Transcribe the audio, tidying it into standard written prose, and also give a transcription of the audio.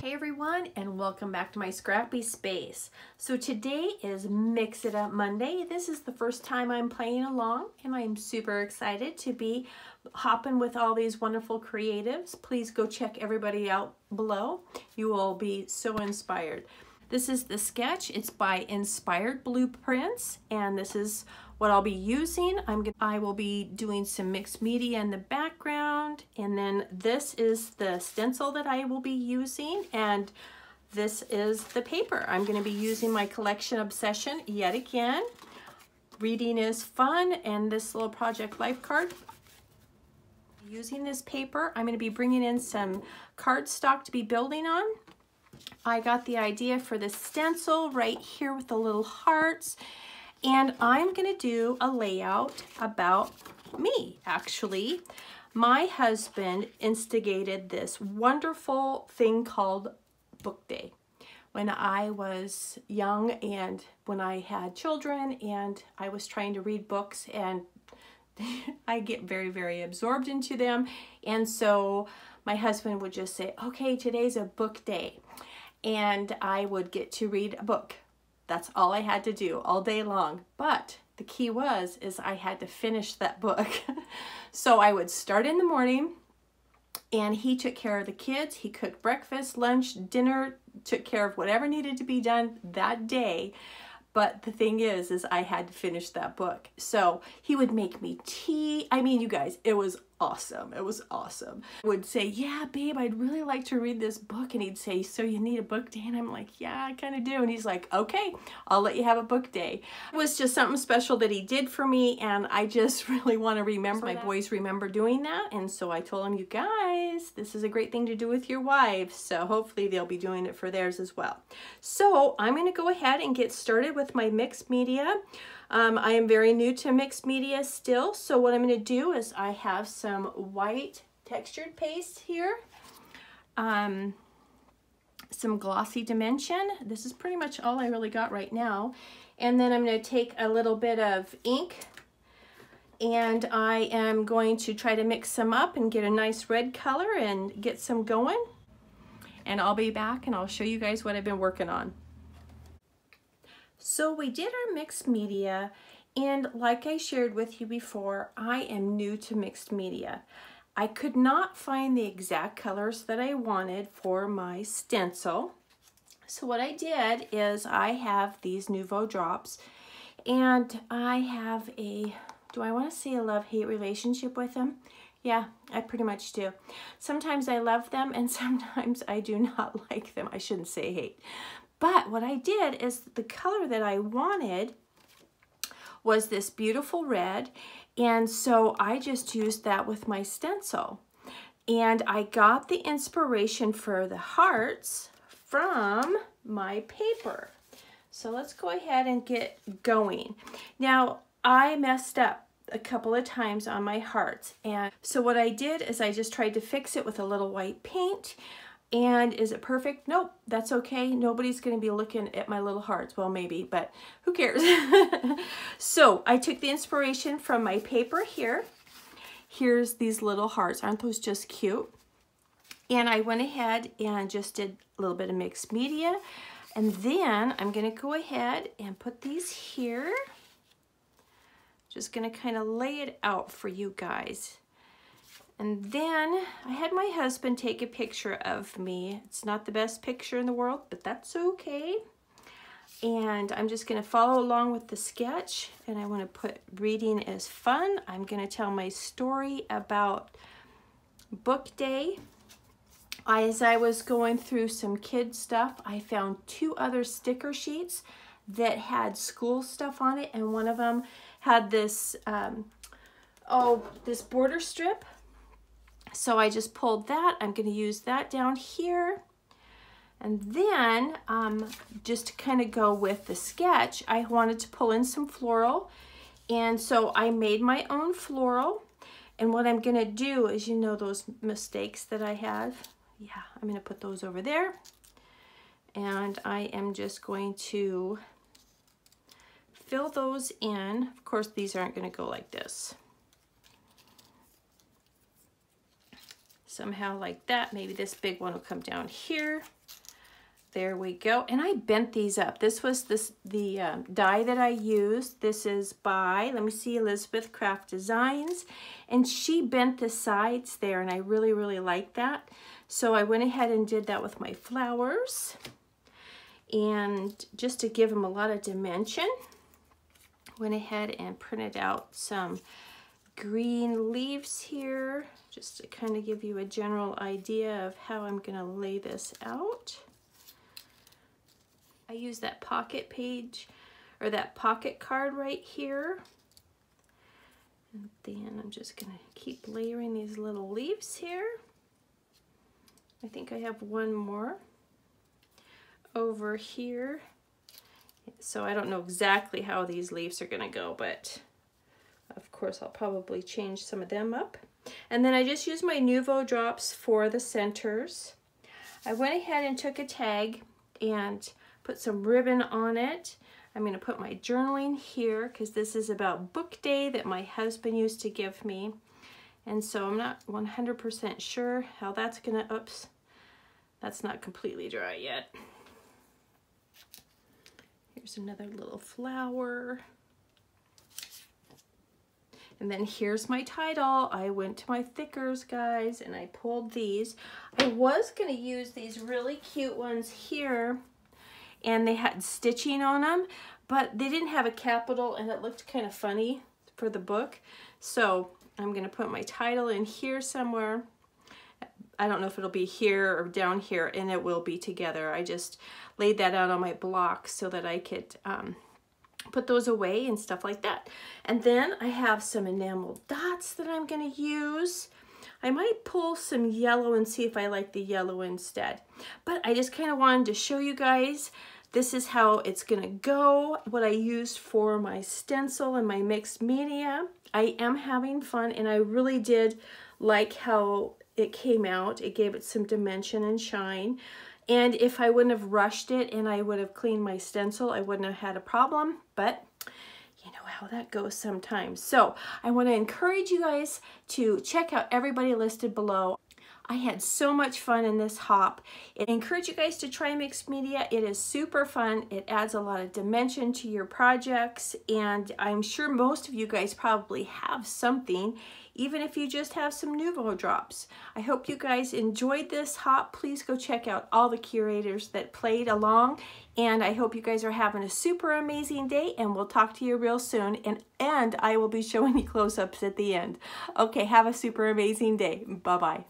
Hey everyone, and welcome back to my scrappy space. So today is Mix It Up Monday. This is the first time I'm playing along, and I'm super excited to be hopping with all these wonderful creatives. Please go check everybody out below. You will be so inspired. This is the sketch. It's by Inspired Blueprints, and this is what I'll be using. I will be doing some mixed media in the background, and then this is the stencil that I will be using, and this is the paper. I'm going to be using my collection Obsession yet again. Reading is fun, and this little project life card. Using this paper, I'm going to be bringing in some cardstock to be building on. I got the idea for the stencil right here with the little hearts. And I'm gonna do a layout about me, actually. My husband instigated this wonderful thing called Book Day when I was young and when I had children and I was trying to read books, and I get very, very absorbed into them. And so my husband would just say, okay, today's a book day. And I would get to read a book. That's all I had to do all day long. But the key is I had to finish that book. So I would start in the morning, and he took care of the kids. He cooked breakfast, lunch, dinner, took care of whatever needed to be done that day. But the thing is I had to finish that book. So he would make me tea. I mean, you guys, it was awesome. It was awesome. I would say, yeah, babe, I'd really like to read this book. And he'd say, so you need a book day? And I'm like, yeah, I kind of do. And he's like, okay, I'll let you have a book day. It was just something special that he did for me. And I just really want to remember. My boys remember doing that. And so I told him, you guys, this is a great thing to do with your wives. So hopefully they'll be doing it for theirs as well. So I'm going to go ahead and get started with my mixed media. I am very new to mixed media still, so what I'm going to do is I have some white textured paste here, some glossy dimension. This is pretty much all I really got right now. And then I'm going to take a little bit of ink, and I am going to try to mix some up and get a nice red color and get some going. And I'll be back and I'll show you guys what I've been working on. So we did our mixed media, and like I shared with you before, I am new to mixed media. I could not find the exact colors that I wanted for my stencil. So what I did is I have these Nuvo drops, and I have a, do I want to say a love-hate relationship with them? Yeah, I pretty much do. Sometimes I love them and sometimes I do not like them. I shouldn't say hate. But what I did is the color that I wanted was this beautiful red, and so I just used that with my stencil. And I got the inspiration for the hearts from my paper. So let's go ahead and get going. Now, I messed up a couple of times on my hearts, and so what I did is I just tried to fix it with a little white paint. And is it perfect? Nope, that's okay. Nobody's going to be looking at my little hearts. Well, maybe, but who cares? So I took the inspiration from my paper here. Here's these little hearts. Aren't those just cute? And I went ahead and just did a little bit of mixed media. And then I'm going to go ahead and put these here. Just going to kind of lay it out for you guys. And then I had my husband take a picture of me. It's not the best picture in the world, but that's okay. And I'm just going to follow along with the sketch. And I want to put reading is fun. I'm going to tell my story about book day. As I was going through some kid stuff, I found 2 other sticker sheets that had school stuff on it. And one of them had this, this border strip. So I just pulled that. I'm going to use that down here. And then just to kind of go with the sketch, I wanted to pull in some floral. And so I made my own floral. And what I'm going to do is, you know, those mistakes that I have. Yeah, I'm going to put those over there. And I am just going to fill those in. Of course, these aren't going to go like this. Somehow like that. Maybe this big one will come down here. There we go. And I bent these up. This was the die that I used. This is by, let me see, Elizabeth Craft Designs. And she bent the sides there, and I really, really like that. So I went ahead and did that with my flowers. And just to give them a lot of dimension, went ahead and printed out some green leaves here, just to kind of give you a general idea of how I'm going to lay this out. I use that pocket page, or that pocket card right here. And then I'm just going to keep layering these little leaves here. I think I have one more over here. So I don't know exactly how these leaves are going to go, but of course I'll probably change some of them up. And then I just used my Nuvo drops for the centers. I went ahead and took a tag and put some ribbon on it. I'm going to put my journaling here because this is about book day that my husband used to give me. And so I'm not 100% sure how that's going to, oops, that's not completely dry yet. Here's another little flower. And then here's my title. I went to my thickers, guys, and I pulled these. I was going to use these really cute ones here, and they had stitching on them, but they didn't have a capital, and it looked kind of funny for the book. So I'm going to put my title in here somewhere. I don't know if it'll be here or down here, and it will be together. I just laid that out on my block so that I could put those away and stuff like that. And then I have some enamel dots that I'm going to use. I might pull some yellow and see if I like the yellow instead. But I just kind of wanted to show you guys, this is how it's going to go, what I used for my stencil and my mixed media. I am having fun, and I really did like how it came out. It gave it some dimension and shine. And if I wouldn't have rushed it and I would have cleaned my stencil, I wouldn't have had a problem. But you know how that goes sometimes. So I want to encourage you guys to check out everybody listed below. I had so much fun in this hop. I encourage you guys to try mixed media. It is super fun. It adds a lot of dimension to your projects, and I'm sure most of you guys probably have something, even if you just have some Nuvo drops. I hope you guys enjoyed this hop. Please go check out all the curators that played along, and I hope you guys are having a super amazing day, and we'll talk to you real soon, and I will be showing you close-ups at the end. Okay, have a super amazing day. Bye-bye.